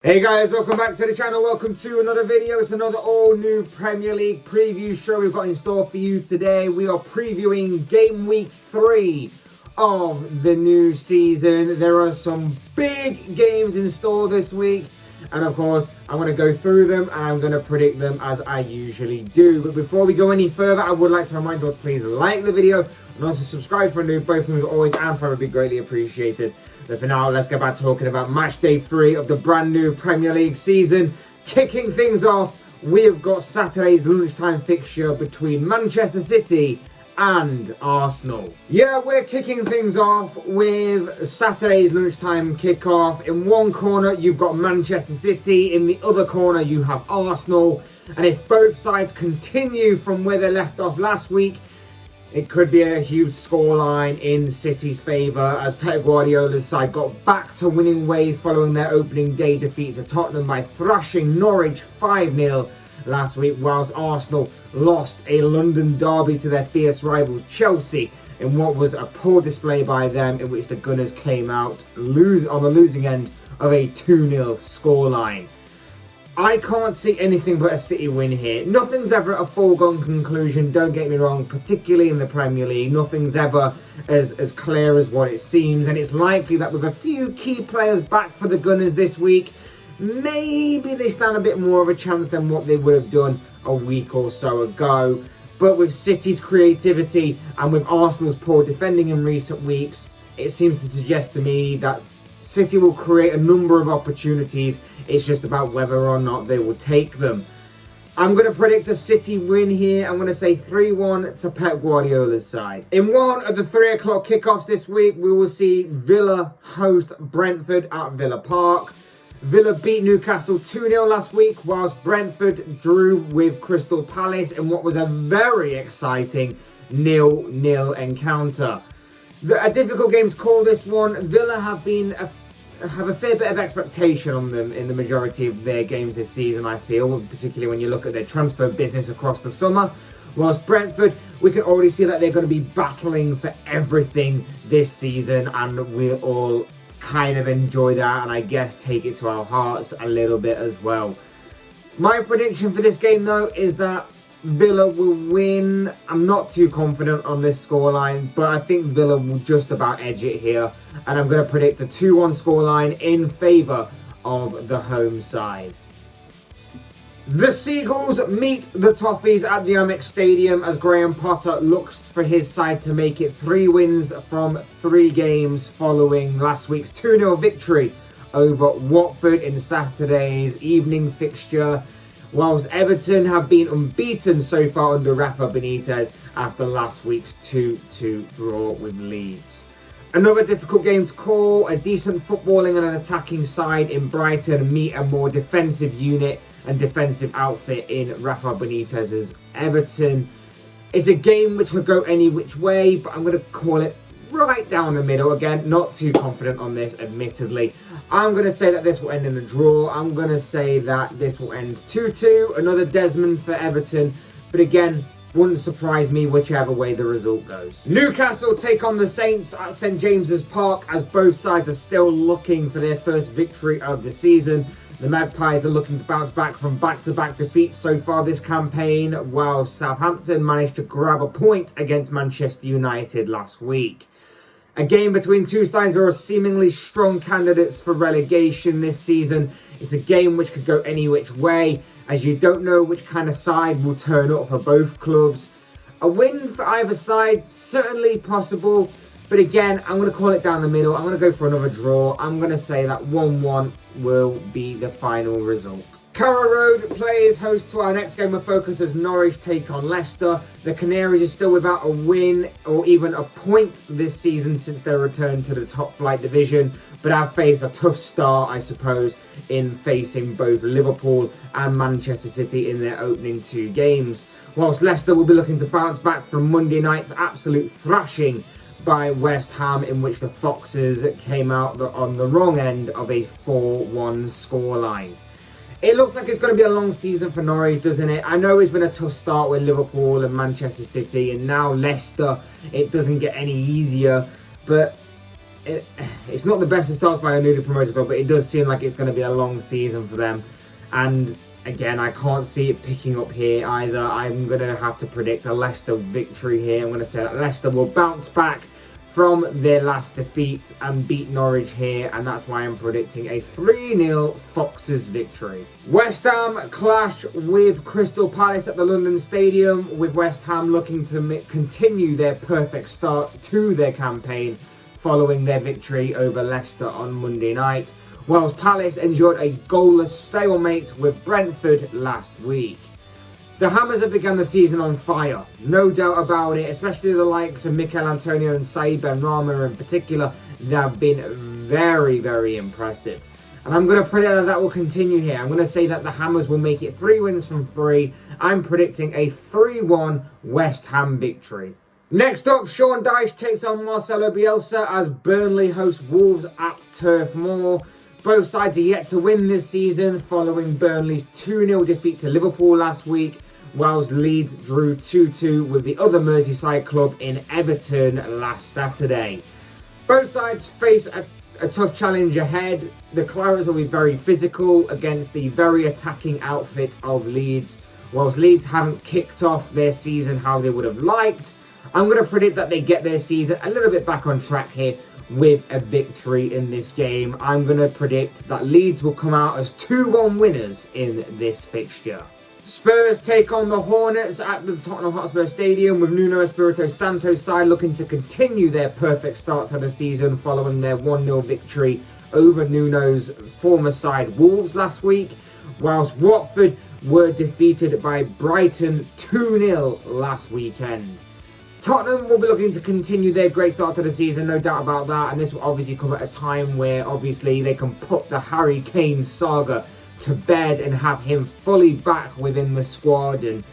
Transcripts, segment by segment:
Hey guys, welcome back to the channel. Welcome to another video. It's another all new Premier League preview show we've got in store for you today. We are previewing game week 3 of the new season. There are some big games in store this week, and of course I'm going to go through them and I'm going to predict them as I usually do. But before we go any further, I would like to remind you all to please like the video and also subscribe for a new. Both things always and forever be greatly appreciated. But for now, let's get back talking about match day 3 of the brand new Premier League season. Kicking things off, we've got Saturday's lunchtime fixture between Manchester City and Arsenal. Yeah, we're kicking things off with Saturday's lunchtime kickoff. In one corner, you've got Manchester City. In the other corner, you have Arsenal. And if both sides continue from where they left off last week, it could be a huge scoreline in City's favour as Pep Guardiola's side got back to winning ways following their opening day defeat to Tottenham by thrashing Norwich 5-0 last week, whilst Arsenal lost a London derby to their fierce rivals Chelsea in what was a poor display by them, in which the Gunners came out on the losing end of a 2-0 scoreline. I can't see anything but a City win here. Nothing's ever a foregone conclusion, don't get me wrong, particularly in the Premier League. Nothing's ever as clear as what it seems, and it's likely that with a few key players back for the Gunners this week, maybe they stand a bit more of a chance than what they would have done a week or so ago. But with City's creativity and with Arsenal's poor defending in recent weeks, it seems to suggest to me that City will create a number of opportunities. It's just about whether or not they will take them. I'm going to predict a City win here. I'm going to say 3-1 to Pep Guardiola's side. In one of the 3 o'clock kickoffs this week, we will see Villa host Brentford at Villa Park. Villa beat Newcastle 2-0 last week, whilst Brentford drew with Crystal Palace in what was a very exciting 0-0 encounter. A difficult game to call this one. Villa have a fair bit of expectation on them in the majority of their games this season, I feel, particularly when you look at their transfer business across the summer. Whilst Brentford, we can already see that they're going to be battling for everything this season, and we'll all kind of enjoy that and I guess take it to our hearts a little bit as well. My prediction for this game, though, is that Villa will win. I'm not too confident on this scoreline, but I think Villa will just about edge it here. And I'm going to predict a 2-1 scoreline in favour of the home side. The Seagulls meet the Toffees at the Amex Stadium as Graham Potter looks for his side to make it 3 wins from 3 games following last week's 2-0 victory over Watford in Saturday's evening fixture, whilst Everton have been unbeaten so far under Rafa Benitez after last week's 2-2 draw with Leeds. Another difficult game to call. A decent footballing and an attacking side in Brighton meet a more defensive unit and defensive outfit in Rafa Benitez's Everton. It's a game which will go any which way, but I'm going to call it right down the middle. Again, not too confident on this, admittedly. I'm going to say that this will end in a draw. I'm going to say that this will end 2-2. Another Desmond for Everton. But again, wouldn't surprise me whichever way the result goes. Newcastle take on the Saints at St James's Park as both sides are still looking for their first victory of the season. The Magpies are looking to bounce back from back-to-back defeats so far this campaign, while Southampton managed to grab a point against Manchester United last week. A game between two sides who are seemingly strong candidates for relegation this season. It's a game which could go any which way, as you don't know which kind of side will turn up for both clubs. A win for either side, certainly possible, but again, I'm going to call it down the middle. I'm going to go for another draw. I'm going to say that 1-1 will be the final result. Carrow Road plays host to our next game of focus as Norwich take on Leicester. The Canaries are still without a win or even a point this season since their return to the top flight division, but have faced a tough start, I suppose, in facing both Liverpool and Manchester City in their opening 2 games. Whilst Leicester will be looking to bounce back from Monday night's absolute thrashing by West Ham, in which the Foxes came out on the wrong end of a 4-1 scoreline. It looks like it's going to be a long season for Norwich, doesn't it? I know it's been a tough start with Liverpool and Manchester City, and now Leicester. It doesn't get any easier, but it's not the best of starts by a newly promoted club, but it does seem like it's going to be a long season for them. And again, I can't see it picking up here either. I'm going to have to predict a Leicester victory here. I'm going to say that Leicester will bounce back from their last defeat and beat Norwich here, and that's why I'm predicting a 3-0 Foxes victory. West Ham clash with Crystal Palace at the London Stadium, with West Ham looking to continue their perfect start to their campaign following their victory over Leicester on Monday night, whilst Palace endured a goalless stalemate with Brentford last week. The Hammers have begun the season on fire, no doubt about it, especially the likes of Mikel Antonio and Saïd Benrahma in particular. They have been very, very impressive. And I'm going to predict that will continue here. I'm going to say that the Hammers will make it 3 wins from 3. I'm predicting a 3-1 West Ham victory. Next up, Sean Dyche takes on Marcelo Bielsa as Burnley host Wolves at Turf Moor. Both sides are yet to win this season following Burnley's 2-0 defeat to Liverpool last week, whilst Leeds drew 2-2 with the other Merseyside club in Everton last Saturday. Both sides face a tough challenge ahead. The Clarets will be very physical against the very attacking outfit of Leeds. Whilst Leeds haven't kicked off their season how they would have liked, I'm going to predict that they get their season a little bit back on track here with a victory in this game. I'm going to predict that Leeds will come out as 2-1 winners in this fixture. Spurs take on the Hornets at the Tottenham Hotspur Stadium, with Nuno Espirito Santo's side looking to continue their perfect start to the season following their 1-0 victory over Nuno's former side Wolves last week, whilst Watford were defeated by Brighton 2-0 last weekend. Tottenham will be looking to continue their great start to the season, no doubt about that, and this will obviously come at a time where obviously they can put the Harry Kane saga to bed and have him fully back within the squad, and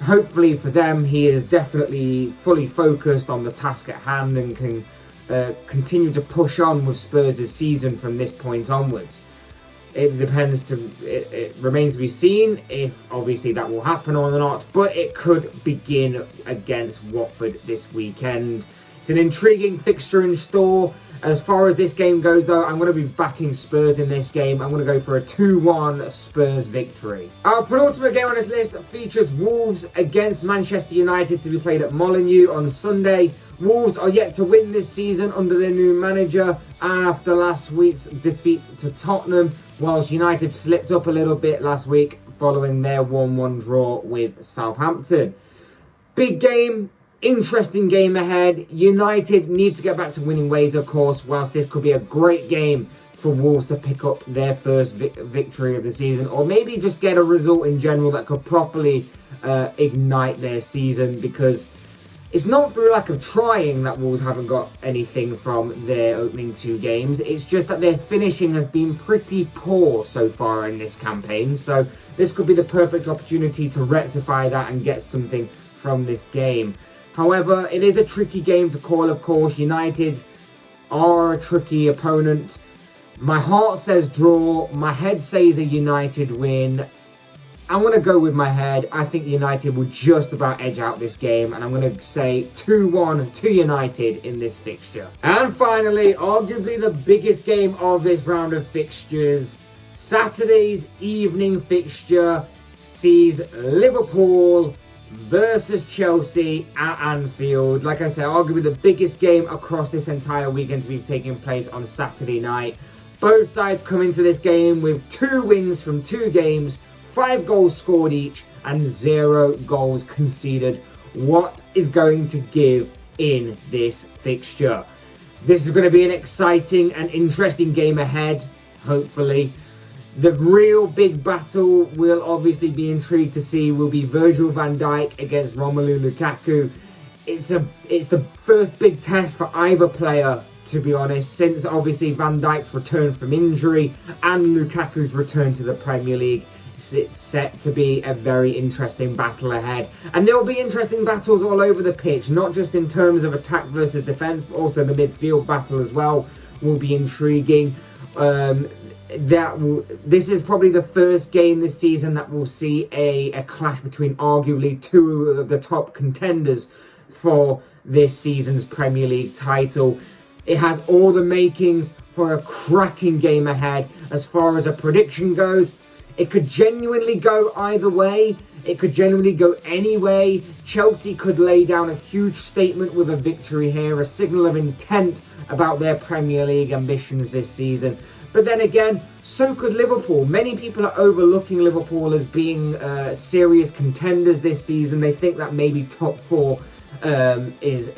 hopefully for them he is definitely fully focused on the task at hand and can continue to push on with Spurs' season from this point onwards. It remains to be seen if obviously that will happen or not, but it could begin against Watford this weekend. It's an intriguing fixture in store. As far as this game goes though, I'm going to be backing Spurs in this game. I'm going to go for a 2-1 Spurs victory. Our penultimate game on this list features Wolves against Manchester United, to be played at Molineux on Sunday. Wolves are yet to win this season under their new manager after last week's defeat to Tottenham, whilst United slipped up a little bit last week following their 1-1 draw with Southampton. Big game, interesting game ahead. United need to get back to winning ways, of course, whilst this could be a great game for Wolves to pick up their first victory of the season, or maybe just get a result in general that could properly ignite their season, because it's not through lack of trying that Wolves haven't got anything from their opening 2 games. It's just that their finishing has been pretty poor so far in this campaign. So this could be the perfect opportunity to rectify that and get something from this game. However, it is a tricky game to call, of course. United are a tricky opponent. My heart says draw. My head says a United win. I'm going to go with my head. I think United will just about edge out this game, and I'm going to say 2-1 to United in this fixture. And finally, arguably the biggest game of this round of fixtures, Saturday's evening fixture sees Liverpool versus Chelsea at Anfield. Like I said, arguably the biggest game across this entire weekend to be taking place on Saturday night. Both sides come into this game with 2 wins from 2 games, 5 goals scored each, and 0 goals conceded. What is going to give in this fixture? This is going to be an exciting and interesting game ahead, hopefully. The real big battle we'll obviously be intrigued to see will be Virgil van Dijk against Romelu Lukaku. It's the first big test for either player, to be honest, since obviously Van Dijk's return from injury and Lukaku's return to the Premier League. It's set to be a very interesting battle ahead. And there will be interesting battles all over the pitch, not just in terms of attack versus defence, but also the midfield battle as well will be intriguing. This is probably the first game this season that we'll see a clash between arguably 2 of the top contenders for this season's Premier League title. It has all the makings for a cracking game ahead. As far as a prediction goes, it could genuinely go either way. It could genuinely go any way. Chelsea could lay down a huge statement with a victory here, a signal of intent about their Premier League ambitions this season. But then again, so could Liverpool. Many people are overlooking Liverpool as being serious contenders this season. They think that maybe top four is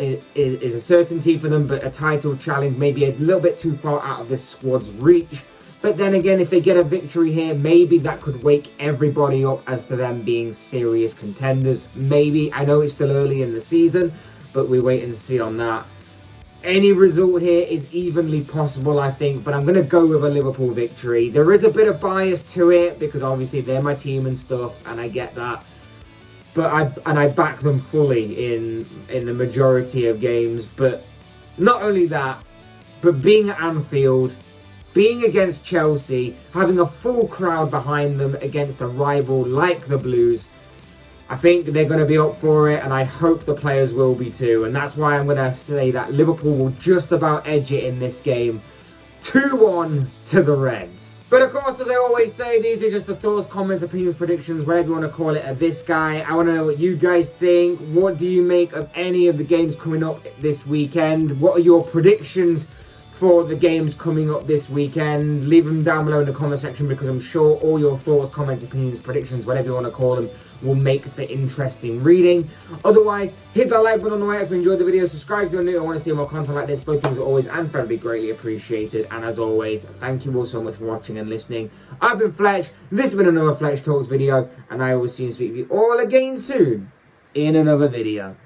a certainty for them, but a title challenge may be a little bit too far out of this squad's reach. But then again, if they get a victory here, maybe that could wake everybody up as to them being serious contenders. Maybe. I know it's still early in the season, but we wait and see on that. Any result here is evenly possible, I think, but I'm going to go with a Liverpool victory. There is a bit of bias to it because obviously they're my team and stuff, and I get that. But I back them fully in the majority of games. But not only that, but being at Anfield, being against Chelsea, having a full crowd behind them against a rival like the Blues, I think they're going to be up for it, and I hope the players will be too. And that's why I'm going to say that Liverpool will just about edge it in this game. 2-1 to the Reds. But of course, as I always say, these are just the thoughts, comments, opinions, predictions, whatever you want to call it, of this guy. I want to know what you guys think. What do you make of any of the games coming up this weekend? What are your predictions for the games coming up this weekend? Leave them down below in the comment section, because I'm sure all your thoughts, comments, opinions, predictions, whatever you want to call them, will make for interesting reading. Otherwise, hit that like button on the way if you enjoyed the video. Subscribe if you're new and want to see more content like this. Both things are always and incredibly greatly appreciated. And as always, thank you all so much for watching and listening. I've been Fletch. This has been another Fletch Talks video, and I will see and speak to you all again soon in another video.